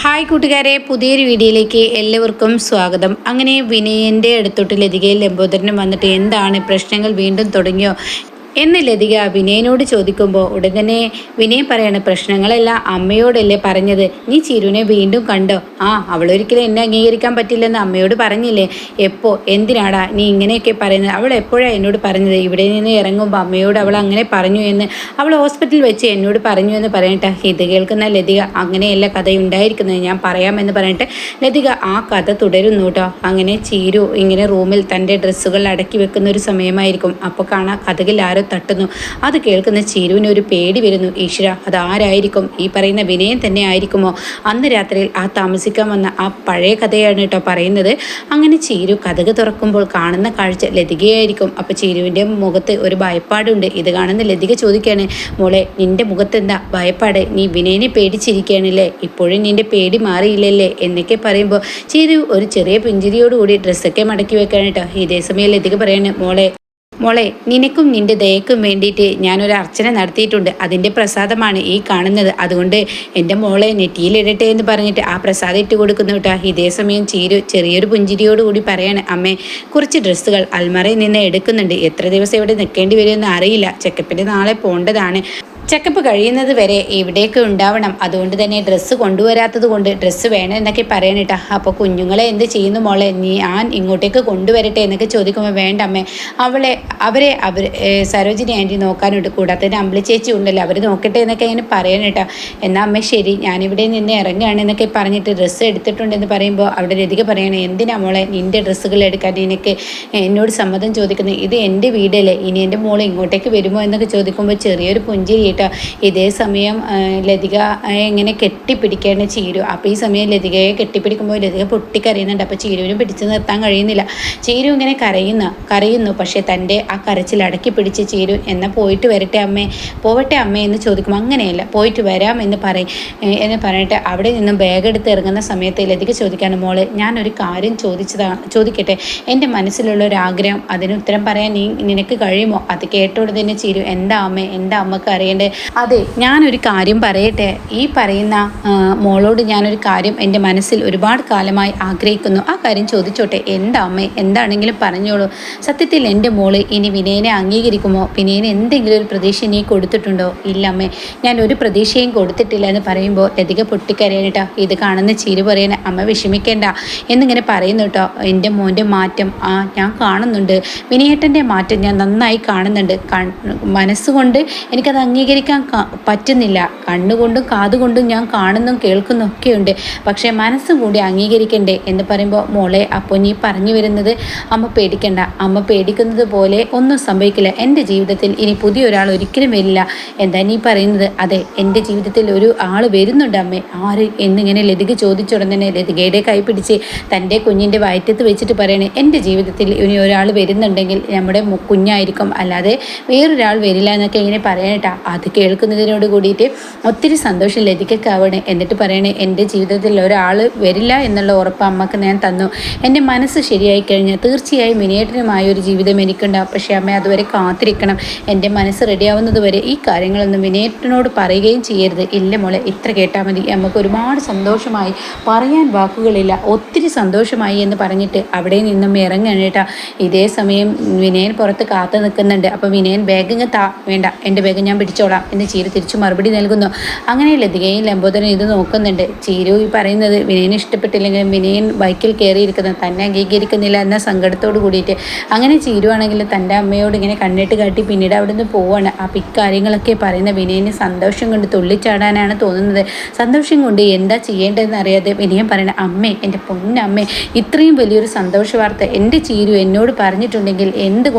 Hi കൂട്ടുകാരെ, പുതിയൊരു വീഡിയോയിലേക്ക് എല്ലാവർക്കും സ്വാഗതം. അങ്ങനെ വിനയൻ്റെ അടുത്തോട്ട് ലതികയിൽ ലംബോദരനും വന്നിട്ട് എന്താണ് പ്രശ്നങ്ങൾ വീണ്ടും തുടങ്ങിയോ എന്ന് ലതിക വിനയനോട് ചോദിക്കുമ്പോൾ ഉടൻ തന്നെ വിനയൻ പറയാണ്, പ്രശ്നങ്ങളെല്ലാം അമ്മയോടല്ലേ പറഞ്ഞത്, നീ ചിരുവിനെ വീണ്ടും കണ്ടോ? അവളൊരിക്കലും എന്നെ അംഗീകരിക്കാൻ പറ്റില്ലെന്ന് അമ്മയോട് പറഞ്ഞില്ലേ? എപ്പോൾ എന്തിനാടാ നീ ഇങ്ങനെയൊക്കെ പറയുന്നത്? അവൾ എപ്പോഴാണ് എന്നോട് പറഞ്ഞത് ഇവിടെ നിന്ന് ഇറങ്ങുമ്പോൾ അമ്മയോട് അവൾ അങ്ങനെ പറഞ്ഞു എന്ന്? അവൾ ഹോസ്പിറ്റലിൽ വെച്ച് എന്നോട് പറഞ്ഞു എന്ന് പറയട്ടെ. ഇത് കേൾക്കുന്ന ലതിക, അങ്ങനെയല്ല കഥയുണ്ടായിരിക്കുന്നത്, ഞാൻ പറയാമെന്ന് പറഞ്ഞിട്ട് ലതിക ആ കഥ തുടരുന്നു കേട്ടോ. അങ്ങനെ ചീരു ഇങ്ങനെ റൂമിൽ തൻ്റെ ഡ്രസ്സുകൾ അടക്കി വെക്കുന്ന ഒരു സമയമായിരിക്കും. അപ്പോൾ കാണാം കഥകിൽ ആരോ തട്ടുന്നു. അത് കേൾക്കുന്ന ചീരുവിന് ഒരു പേടി വരുന്നു. ഈശ്വര, അതാരായിരിക്കും? ഈ പറയുന്ന വിനയൻ തന്നെ ആയിരിക്കുമോ? അന്ന് രാത്രിയിൽ താമസിക്കാൻ വന്ന ആ പഴയ കഥയാണ് കേട്ടോ പറയുന്നത്. അങ്ങനെ ചീരു കഥക് തുറക്കുമ്പോൾ കാണുന്ന കാഴ്ച ലതികയായിരിക്കും. അപ്പോൾ ചീരുവിൻ്റെ മുഖത്ത് ഒരു ഭയപ്പാടുണ്ട്. ഇത് കാണുന്ന ലതിക ചോദിക്കുകയാണ്, മോളെ നിൻ്റെ മുഖത്ത് എന്താ ഭയപ്പാട്? നീ വിനയനെ പേടിച്ചിരിക്കുകയാണല്ലേ? ഇപ്പോഴും നിൻ്റെ പേടി മാറിയില്ലല്ലേ എന്നൊക്കെ പറയുമ്പോൾ ചീരു ഒരു ചെറിയ പുഞ്ചിരിയോടുകൂടി ഡ്രസ്സൊക്കെ മടക്കി വെക്കാൻ കേട്ടോ. ഇതേ സമയം ലതിക പറയാണ്, മോളെ നിനക്കും നിൻ്റെ ദയക്കും വേണ്ടിയിട്ട് ഞാനൊരു അർച്ചന നടത്തിയിട്ടുണ്ട്. അതിൻ്റെ പ്രസാദമാണ് ഈ കാണുന്നത്. അതുകൊണ്ട് എൻ്റെ മോളെ നെറ്റിയിലിടട്ടെ എന്ന് പറഞ്ഞിട്ട് ആ പ്രസാദം ഇട്ട് കൊടുക്കുന്നു കേട്ടോ. ഇതേ സമയം ചീരു ചെറിയൊരു പുഞ്ചിരിയോടുകൂടി പറയാണ്, അമ്മേ കുറച്ച് ഡ്രസ്സുകൾ അൽമറയിൽ നിന്ന് എടുക്കുന്നുണ്ട്. എത്ര ദിവസം ഇവിടെ നിൽക്കേണ്ടി വരുമെന്ന് അറിയില്ല. ചെക്കപ്പിന് നാളെ പോകേണ്ടതാണ്. ചെക്കപ്പ് കഴിയുന്നത് വരെ ഇവിടേക്ക് ഉണ്ടാവണം. അതുകൊണ്ട് തന്നെ ഡ്രസ്സ് കൊണ്ടുവരാത്തത് കൊണ്ട് ഡ്രസ്സ് വേണം എന്നൊക്കെ പറയണേട്ടാ. അപ്പോൾ കുഞ്ഞുങ്ങളെ എന്ത് ചെയ്യുന്നു മോളെ? ഞാൻ ഇങ്ങോട്ടേക്ക് കൊണ്ടുവരട്ടെ എന്നൊക്കെ ചോദിക്കുമ്പോൾ വേണ്ട അമ്മേ, അവരെ സരോജിനി ആൻറ്റി നോക്കാനുണ്ട്, കൂടാതെ തന്നെ അമ്പിളി ചേച്ചി ഉണ്ടല്ലോ, അവർ നോക്കട്ടെ എന്നൊക്കെ അങ്ങനെ പറയണേട്ടാ. എന്നാൽ അമ്മ ശരി, ഞാനിവിടെ നിന്ന് ഇറങ്ങുകയാണ് എന്നൊക്കെ പറഞ്ഞിട്ട് ഡ്രസ്സ് എടുത്തിട്ടുണ്ടെന്ന് പറയുമ്പോൾ അവിടെ ലതിക പറയണേ, എന്തിനാ മോളെ നിൻ്റെ ഡ്രസ്സുകൾ എടുക്കാൻ എനിക്ക് എന്നോട് സമ്മതം ചോദിക്കുന്നത്? ഇത് എൻ്റെ വീടല്ലേ, ഇനി എൻ്റെ മോളെ ഇങ്ങോട്ടേക്ക് വരുമോ എന്നൊക്കെ ചോദിക്കുമ്പോൾ ചെറിയൊരു പുഞ്ചിരി കേട്ടോ. ഇതേ സമയം ലതിക ഇങ്ങനെ കെട്ടിപ്പിടിക്കുകയാണ് ചീരു. അപ്പോൾ ഈ സമയം ലതികയെ കെട്ടിപ്പിടിക്കുമ്പോൾ ലതിക പൊട്ടിക്കരയുന്നുണ്ട്. അപ്പോൾ ചീരുവിനും പിടിച്ചു നിർത്താൻ കഴിയുന്നില്ല. ചീരു ഇങ്ങനെ കരയുന്നു. പക്ഷേ തൻ്റെ ആ കരച്ചിൽ അടക്കി പിടിച്ച് ചീരു എന്നാൽ പോയിട്ട് വരട്ടെ അമ്മേ, പോവട്ടെ അമ്മേ എന്ന് ചോദിക്കുമ്പോൾ അങ്ങനെയല്ല, പോയിട്ട് വരാം എന്ന് പറഞ്ഞിട്ട് അവിടെ നിന്നും ബാഗ് എടുത്ത് ഇറങ്ങുന്ന സമയത്ത് ലതിക ചോദിക്കാണ്, മോള് ഞാനൊരു കാര്യം ചോദിക്കട്ടെ? എൻ്റെ മനസ്സിലുള്ള ഒരു ആഗ്രഹം, അതിന് ഉത്തരം പറയാൻ നിനക്ക് കഴിയുമോ? അത് കേട്ടോടെ തന്നെ ചീരു, എന്താ അമ്മേ, എന്താ അമ്മക്ക് അറിയേണ്ടത്? അതെ, ഞാനൊരു കാര്യം പറയട്ടെ. ഈ പറയുന്ന മോളോട് ഞാനൊരു കാര്യം എൻ്റെ മനസ്സിൽ ഒരുപാട് കാലമായി ആഗ്രഹിക്കുന്നു. ആ കാര്യം ചോദിച്ചോട്ടെ? എന്താ അമ്മേ, എന്താണെങ്കിലും പറഞ്ഞോളൂ. സത്യത്തിൽ എൻ്റെ മോള് ഇനി വിനയനെ അംഗീകരിക്കുമോ? വിനയന് എന്തെങ്കിലും ഒരു പ്രതീക്ഷ നീ കൊടുത്തിട്ടുണ്ടോ? ഇല്ല അമ്മേ, ഞാൻ ഒരു പ്രതീക്ഷയും കൊടുത്തിട്ടില്ല എന്ന് പറയുമ്പോൾ ലതിക പൊട്ടിക്കരയണേട്ടാ. ഇത് കാണുന്ന ചിരി പറയണ, അമ്മ വിഷമിക്കേണ്ട എന്നിങ്ങനെ പറയുന്നു കേട്ടോ. എൻ്റെ മോൻ്റെ മാറ്റം ഞാൻ കാണുന്നുണ്ട്, വിനയേട്ടൻ്റെ മാറ്റം ഞാൻ നന്നായി കാണുന്നുണ്ട്. മനസ്സുകൊണ്ട് എനിക്കത് അംഗീകരിക്കാൻ പറ്റുന്നില്ല. കണ്ണുകൊണ്ടും കാതുകൊണ്ടും ഞാൻ കാണുന്നും കേൾക്കുന്നു ഒക്കെയുണ്ട്. പക്ഷേ മനസ്സും കൂടി അംഗീകരിക്കണ്ടേ എന്ന് പറയുമ്പോൾ മോളെ, അപ്പോൾ നീ പറഞ്ഞു വരുന്നത് അമ്മ പേടിക്കണ്ട, അമ്മ പേടിക്കുന്നത് പോലെ ഒന്നും സംഭവിക്കില്ല. എൻ്റെ ജീവിതത്തിൽ ഇനി പുതിയൊരാൾ ഒരിക്കലും വരില്ല. എന്താ നീ പറയുന്നത്? അതെ, എൻ്റെ ജീവിതത്തിൽ ഒരു ആൾ വരുന്നുണ്ട് അമ്മേ. ആര് എന്നിങ്ങനെ ലതിക ചോദിച്ചുടൻ തന്നെ ലതികയുടെ കൈ പിടിച്ച് തൻ്റെ കുഞ്ഞിൻ്റെ വയറ്റത്ത് വെച്ചിട്ട് പറയണേ, എൻ്റെ ജീവിതത്തിൽ ഇനി ഒരാൾ വരുന്നുണ്ടെങ്കിൽ നമ്മുടെ കുഞ്ഞായിരിക്കും, അല്ലാതെ വേറൊരാൾ വരില്ല എന്നൊക്കെ ഇങ്ങനെ പറയണേട്ടാ. അത് കേൾക്കുന്നതിനോട് കൂടിയിട്ട് ഒത്തിരി സന്തോഷം ലതികക്കാവണേ. എന്നിട്ട് പറയണേ, എൻ്റെ ജീവിതത്തിൽ ഒരാൾ വരില്ല എന്നുള്ള ഉറപ്പ് അമ്മക്ക് ഞാൻ തന്നു. എൻ്റെ മനസ്സ് ശരിയായി കഴിഞ്ഞാൽ തീർച്ചയായും വിനയേട്ടനുമായ ഒരു ജീവിതം എനിക്കുണ്ടാവും. പക്ഷേ അമ്മ അതുവരെ കാത്തിരിക്കണം. എൻ്റെ മനസ്സ് റെഡിയാവുന്നത് വരെ ഈ കാര്യങ്ങളൊന്നും വിനയേട്ടനോട് പറയുകയും ചെയ്യരുത്. ഇല്ല മോളെ, ഇത്ര കേട്ടാൽ മതി. നമുക്ക് ഒരുപാട് സന്തോഷമായി, പറയാൻ വാക്കുകളില്ല, ഒത്തിരി സന്തോഷമായി എന്ന് പറഞ്ഞിട്ട് അവിടെ നിന്നും ഇറങ്ങണേട്ടാ. ഇതേ സമയം വിനയൻ പുറത്ത് കാത്തു നിൽക്കുന്നുണ്ട്. അപ്പോൾ വിനയൻ ബാഗ് വേണ്ട, എൻ്റെ ബാഗ് ഞാൻ പിടിച്ചോളാം എന്ന് ചീരു തിരിച്ചു മറുപടി നൽകുന്നു. അങ്ങനെ ലതികയും ലംബോദരൻ ഇത് നോക്കുന്നുണ്ട്. ചീരു ഈ പറയുന്നത് വിനയന് ഇഷ്ടപ്പെട്ടില്ലെങ്കിലും വിനയൻ ബൈക്കിൽ കയറിയിരിക്കുന്നത് തന്നെ അംഗീകരിക്കുന്നില്ല എന്ന സങ്കടത്തോട് കൂടിയിട്ട് അങ്ങനെ ചീരു ആണെങ്കിൽ തൻ്റെ അമ്മയോട് ഇങ്ങനെ കണ്ണിട്ട് കാട്ടി പിന്നീട് അവിടെ നിന്ന് പോവാണ്. അപ്പോൾ ഇക്കാര്യങ്ങളൊക്കെ പറയുന്ന വിനയന് സന്തോഷം കൊണ്ട് തുള്ളിച്ചാടാനാണ് തോന്നുന്നത്. സന്തോഷം കൊണ്ട് എന്താ ചെയ്യേണ്ടതെന്ന് അറിയാതെ വിനയൻ പറയണ, അമ്മേ, എൻ്റെ പൊന്നമ്മേ, ഇത്രയും വലിയൊരു സന്തോഷ വാർത്ത എൻ്റെ ചീരു എന്നോട് പറഞ്ഞിട്ടുണ്ടെങ്കിൽ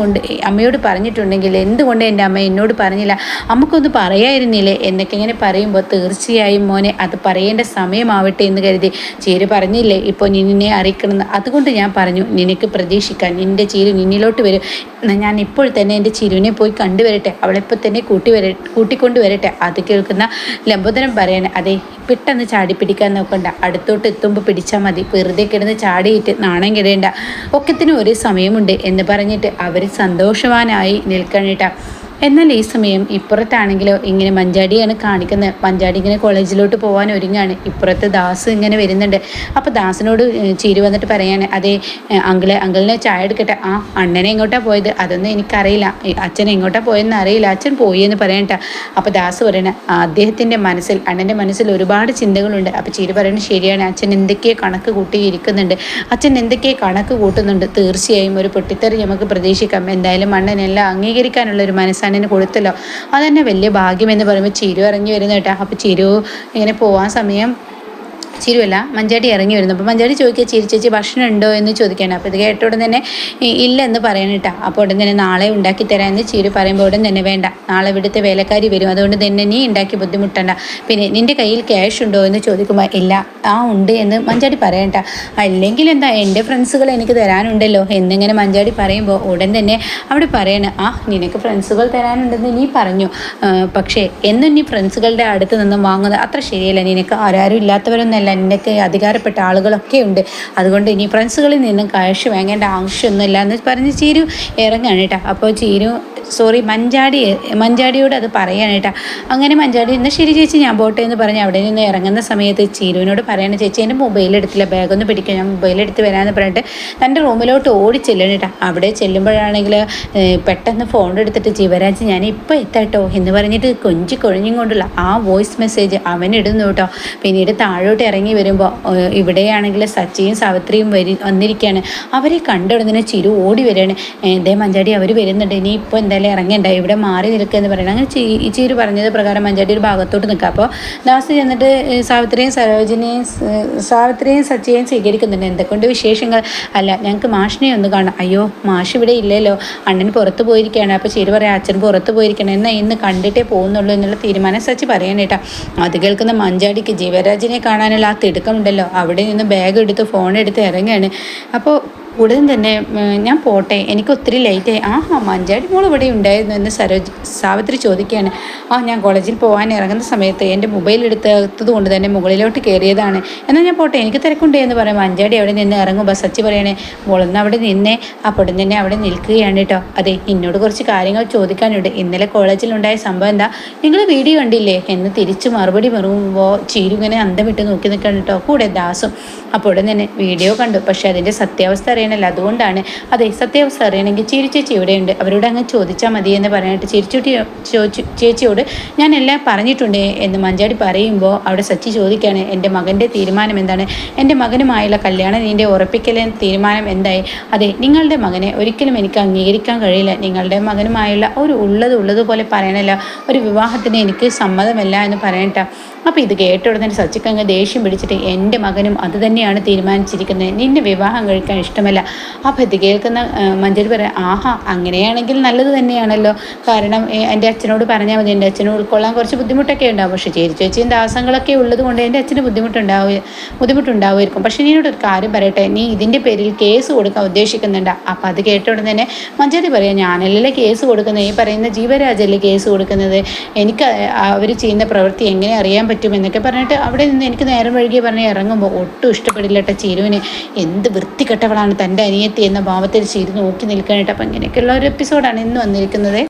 അമ്മയോട് പറഞ്ഞിട്ടുണ്ടെങ്കിൽ എന്തുകൊണ്ട് എൻ്റെ അമ്മ എന്നോട് പറഞ്ഞില്ല? അമ്മക്കൊന്ന് പറയായിരുന്നില്ലേ എന്നൊക്കെ ഇങ്ങനെ പറയുമ്പോൾ തീർച്ചയായും മോനെ അത് പറയേണ്ട സമയമാവട്ടെ എന്ന് കരുതി. ചീരു പറഞ്ഞില്ലേ ഇപ്പോൾ നിന്നെ അറിയിക്കണമെന്ന്, അതുകൊണ്ട് ഞാൻ പറഞ്ഞു നിനക്ക് പ്രതീക്ഷിക്കാൻ. നിൻ്റെ ചീരു നിന്നിലോട്ട് വരും. ഞാൻ ഇപ്പോൾ തന്നെ എൻ്റെ ചിരുവിനെ പോയി കണ്ടുവരട്ടെ, അവളെപ്പോൾ തന്നെ കൂട്ടിക്കൊണ്ടുവരട്ടെ. അത് കേൾക്കുന്ന ലംബോദരൻ പറയാണ്, അതെ, പെട്ടെന്ന് ചാടിപ്പിടിക്കാൻ നോക്കണ്ട, അടുത്തോട്ട് എത്തുമ്പോൾ പിടിച്ചാൽ മതി, വെറുതെ കിടന്ന് ചാടിയിട്ട് നാണം കിടേണ്ട, ഒക്കത്തിനും ഒരേ സമയമുണ്ട് എന്ന് പറഞ്ഞിട്ട് അവർ സന്തോഷവാനായി നിൽക്കണേട്ടാ. എന്നാൽ ഈ സമയം ഇപ്പുറത്താണെങ്കിലോ ഇങ്ങനെ മഞ്ചാടിയാണ് കാണിക്കുന്നത്. മഞ്ചാടി ഇങ്ങനെ കോളേജിലോട്ട് പോകാൻ ഒരുങ്ങാണ്. ഇപ്പുറത്ത് ദാസ് ഇങ്ങനെ വരുന്നുണ്ട്. അപ്പോൾ ദാസിനോട് ചിരി വന്നിട്ട് പറയാണ്, അതെ അങ്കിളിനെ ചായ എടുക്കട്ടെ. ആ അണ്ണനെ എങ്ങോട്ടാണ് പോയത്? അതൊന്നും എനിക്കറിയില്ല. അച്ഛൻ എങ്ങോട്ടാണ് പോയെന്ന് അറിയില്ല. അച്ഛൻ പോയി എന്ന് പറയണ്ട. അപ്പോൾ ദാസ് പറയണ, അദ്ദേഹത്തിൻ്റെ മനസ്സിൽ അണ്ണൻ്റെ മനസ്സിൽ ഒരുപാട് ചിന്തകളുണ്ട്. അപ്പോൾ ചിരി പറയുന്നത് ശരിയാണ്. അച്ഛൻ എന്തൊക്കെയോ കണക്ക് കൂട്ടിയിരിക്കുന്നുണ്ട്. അച്ഛൻ എന്തൊക്കെയോ കണക്ക് കൂട്ടുന്നുണ്ട്. തീർച്ചയായും ഒരു പൊട്ടിത്തെറി നമുക്ക് പ്രതീക്ഷിക്കാം. എന്തായാലും അണ്ണനെല്ലാം അംഗീകരിക്കാനുള്ള ഒരു മനസ്സാണ് കൊടുത്തല്ലോ. അതന്നെ വലിയ ഭാഗ്യമെന്ന് പറയുമ്പോൾ ചിരു ഇറങ്ങി വരുന്ന കേട്ടോ. അപ്പോൾ ചിരു ഇങ്ങനെ പോകാൻ സമയം ചിരുവല്ല മഞ്ചാടി ഇറങ്ങി വരുന്നു. അപ്പോൾ മഞ്ചാടി ചോദിക്കുക, ചിരി ചേച്ചി ഭക്ഷണം ഉണ്ടോ എന്ന് ചോദിക്കുകയാണ്. അപ്പോൾ ഇത് കേട്ട ഉടൻ തന്നെ ഇല്ല എന്ന് പറയണിട്ടാ. അപ്പോൾ ഉടൻ തന്നെ നാളെ ഉണ്ടാക്കി തരാമെന്ന് ചിരു പറയുമ്പോൾ ഉടൻ തന്നെ വേണ്ട, നാളെ ഇവിടുത്തെ വേലക്കാരി വരും, അതുകൊണ്ട് തന്നെ നീ ഉണ്ടാക്കി ബുദ്ധിമുട്ടണ്ട. പിന്നെ നിൻ്റെ കയ്യിൽ ക്യാഷ് ഉണ്ടോ എന്ന് ചോദിക്കുമ്പോൾ ഇല്ല, ആ ഉണ്ട് എന്ന് മഞ്ചാടി പറയണ്ട. അല്ലെങ്കിൽ എന്താ, എൻ്റെ ഫ്രണ്ട്സുകൾ എനിക്ക് തരാനുണ്ടല്ലോ എന്നിങ്ങനെ മഞ്ചാടി പറയുമ്പോൾ ഉടൻ തന്നെ അവിടെ പറയണ, ആ നിനക്ക് ഫ്രണ്ട്സുകൾ തരാനുണ്ടെന്ന് നീ പറഞ്ഞു, പക്ഷേ എന്നും നീ ഫ്രണ്ട്സുകളുടെ അടുത്ത് നിന്നും വാങ്ങുന്നത് അത്ര ശരിയല്ല. നിനക്ക് ആരും ഇല്ലാത്തവരൊന്നല്ല, നിനക്ക് അധികാരപ്പെട്ട ആളുകളൊക്കെ ഉണ്ട്, അതുകൊണ്ട് ഇനി ഫ്രണ്ട്സുകളിൽ നിന്നും കാശ് വാങ്ങേണ്ട ആവശ്യമൊന്നുമില്ല എന്ന് പറഞ്ഞ് ചീരു ഇറങ്ങാണ് കേട്ടോ. അപ്പോൾ ചീരു മഞ്ചാടിയോട് അത് പറയാണ് കേട്ടോ. അങ്ങനെ മഞ്ചാടി എന്നാൽ ശരി ചേച്ചി ഞാൻ പോട്ടെ എന്ന് പറഞ്ഞ് അവിടെ നിന്ന് ഇറങ്ങുന്ന സമയത്ത് ചീരുവിനോട് പറയണ, ചേച്ചി എൻ്റെ മൊബൈൽ എടുത്തില്ല, ബാഗൊന്ന് പിടിക്കുക, ഞാൻ മൊബൈൽ എടുത്ത് വരാമെന്ന് പറഞ്ഞിട്ട് തൻ്റെ റൂമിലോട്ട് ഓടി ചെല്ലണം കേട്ടോ. അവിടെ ചെല്ലുമ്പോഴാണെങ്കിൽ പെട്ടെന്ന് ഫോൺ എടുത്തിട്ട്, ജീവരാജ് ഞാൻ ഇപ്പോൾ എത്താട്ടോ എന്ന് പറഞ്ഞിട്ട് കൊഞ്ചി കൊഴിഞ്ഞും കൊണ്ടുള്ള ആ വോയിസ് മെസ്സേജ് അവനിടുന്നു കേട്ടോ. പിന്നീട് താഴോട്ട് ഇറങ്ങി വരുമ്പോൾ ഇവിടെയാണെങ്കിൽ സച്ചിയും സാവിത്രിയും വന്നിരിക്കുകയാണ്. അവരെ കണ്ടുടനെ ചിരു ഓടി വരികയാണ്. ഇതേ മഞ്ചാടി അവർ വരുന്നുണ്ട്, ഇനി ഇപ്പോൾ എന്തായാലും ഇറങ്ങേണ്ട, ഇവിടെ മാറി നിൽക്കുക എന്ന് പറയണം. അങ്ങനെ ചിരു പറഞ്ഞത് പ്രകാരം മഞ്ചാടി ഒരു ഭാഗത്തോട്ട് നിൽക്കുക. അപ്പോൾ ദാസ് ചെന്നിട്ട് സാവിത്രിയും സച്ചിയെയും സ്വീകരിക്കുന്നുണ്ട്. എന്തൊക്കെയുണ്ട് വിശേഷങ്ങൾ? അല്ല ഞങ്ങൾക്ക് മാഷിനെ ഒന്ന് കാണാം. അയ്യോ മാഷ് ഇവിടെ ഇല്ലല്ലോ, അണ്ണൻ പുറത്ത് പോയിരിക്കുകയാണ്. അപ്പോൾ ചിരു പറയാം, അച്ഛൻ പുറത്ത് പോയിരിക്കണം, എന്നാൽ ഇന്ന് കണ്ടിട്ടേ പോകുന്നുള്ളൂ എന്നുള്ള തീരുമാനം സച്ചി പറയാനേട്ടാ. അത് കേൾക്കുന്ന മഞ്ചാടിക്ക് ജീവരാജിനെ കാണാനുള്ള ആ തിടുക്കമുണ്ടല്ലോ, അവിടെ നിന്ന് ബാഗ് എടുത്ത് ഫോൺ എടുത്ത് ഇറങ്ങുകയാണ്. അപ്പോൾ ഉടൻ തന്നെ ഞാൻ പോട്ടെ, എനിക്ക് ഒത്തിരി ലേറ്റായി. മഞ്ചാടി മോൾ ഇവിടെ ഉണ്ടായിരുന്നു എന്ന് സാവിത്രി ചോദിക്കുകയാണ്. ഞാൻ കോളേജിൽ പോകാൻ ഇറങ്ങുന്ന സമയത്ത് എൻ്റെ മൊബൈൽ എടുത്തത് കൊണ്ട് തന്നെ മുകളിലോട്ട് കയറിയതാണ്, എന്നാൽ ഞാൻ പോട്ടെ എനിക്ക് തിരക്കുണ്ട് എന്ന് പറയും. മഞ്ചാടി അവിടെ നിന്ന് ഇറങ്ങുമ്പോൾ സച്ചി പറയണേ, മോളൊന്ന് അവിടെ നിന്നേ. അപ്പോൾ ഉടൻ തന്നെ അവിടെ നിൽക്കുകയാണ് കേട്ടോ. അതെ എന്നോട് കുറച്ച് കാര്യങ്ങൾ ചോദിക്കാനുണ്ട്, ഇന്നലെ കോളേജിലുണ്ടായ സംഭവം എന്താ, നിങ്ങൾ വീഡിയോ കണ്ടില്ലേ എന്ന് തിരിച്ച് മറുപടി പറയുമ്പോൾ ചീരു ഇങ്ങനെ അന്തം വിട്ട് നോക്കി നിൽക്കണം കേട്ടോ, കൂടെ ദാസും. അപ്പോൾ ഉടൻ തന്നെ വീഡിയോ കണ്ടു, പക്ഷേ അതിൻ്റെ സത്യാവസ്ഥ അറിയണമല്ലോ, അതുകൊണ്ടാണ്. അതെ സത്യാവസ്ഥ അറിയണമെങ്കിൽ ചിരി ചേച്ചി ഇവിടെയുണ്ട്, അവരോട് അങ്ങ് ചോദിച്ചാൽ മതി എന്ന് പറയാനായിട്ട് ചേച്ചിയോട് ഞാൻ എല്ലാം പറഞ്ഞിട്ടുണ്ട് എന്ന് മഞ്ചാടി പറയുമ്പോൾ അവിടെ സച്ചി ചോദിക്കുകയാണ്, എൻ്റെ മകൻ്റെ തീരുമാനം എന്താണ്, എൻ്റെ മകനുമായുള്ള കല്യാണം നിൻ്റെ ഉറപ്പിക്കൽ തീരുമാനം എന്തായി? അതെ നിങ്ങളുടെ മകനെ ഒരിക്കലും എനിക്ക് അംഗീകരിക്കാൻ കഴിയില്ല, നിങ്ങളുടെ മകനുമായുള്ള ഒരു ഉള്ളതുപോലെ പറയണല്ലോ, ഒരു വിവാഹത്തിന് എനിക്ക് സമ്മതമല്ല എന്ന് പറയട്ടെ. അപ്പോൾ ഇത് കേട്ട ഉടനെ സച്ചിക്ക് അങ്ങ് ദേഷ്യം പിടിച്ചിട്ട്, എൻ്റെ മകനും അത് തന്നെയാണ് തീരുമാനിച്ചിരിക്കുന്നത്, നിന്നെ വിവാഹം കഴിക്കാൻ ഇഷ്ടമല്ല. അപ്പോൾ ഇത് കേൾക്കുന്ന മഞ്ചാടി പറയാം, അങ്ങനെയാണെങ്കിൽ നല്ലത് തന്നെയാണല്ലോ, കാരണം എൻ്റെ അച്ഛനോട് പറഞ്ഞാൽ മതി, എൻ്റെ അച്ഛന് ഉൾക്കൊള്ളാൻ കുറച്ച് ബുദ്ധിമുട്ടൊക്കെ ഉണ്ടാവും, പക്ഷേ ചേച്ചിയും ദാസങ്ങളൊക്കെ ഉള്ളത് കൊണ്ട് എൻ്റെ അച്ഛന് ബുദ്ധിമുട്ടുണ്ടാവുമായിരിക്കും. പക്ഷേ നീനോട് ഒരു കാര്യം പറയട്ടെ, നീ ഇതിൻ്റെ പേരിൽ കേസ് കൊടുക്കാൻ ഉദ്ദേശിക്കുന്നുണ്ട്. അപ്പോൾ അത് കേട്ട ഉടനെ തന്നെ മഞ്ചാടി പറയാം, ഞാനല്ലേ കേസ് കൊടുക്കുന്നത്, ഈ പറയുന്ന ജീവരാജല്ലേ കേസ് കൊടുക്കുന്നത്, എനിക്ക് അവർ ചെയ്യുന്ന പ്രവൃത്തി എങ്ങനെ അറിയാൻ പറ്റുമെന്നൊക്കെ പറഞ്ഞിട്ട് അവിടെ നിന്ന് എനിക്ക് നേരം വഴുകി പറഞ്ഞ് ഇറങ്ങുമ്പോൾ ഒട്ടും ഇഷ്ടപ്പെടില്ല കേട്ടോ ചിരുവിന്. എന്ത് വൃത്തികെട്ടവളാണ് തൻ്റെ അനിയത്തി എന്ന ഭാവത്തിൽ ചിരു നോക്കി നിൽക്കാനായിട്ട്. അപ്പം ഇങ്ങനെയൊക്കെയുള്ള ഒരു എപ്പിസോഡാണ് ഇന്ന് വന്നിരിക്കുന്നത്.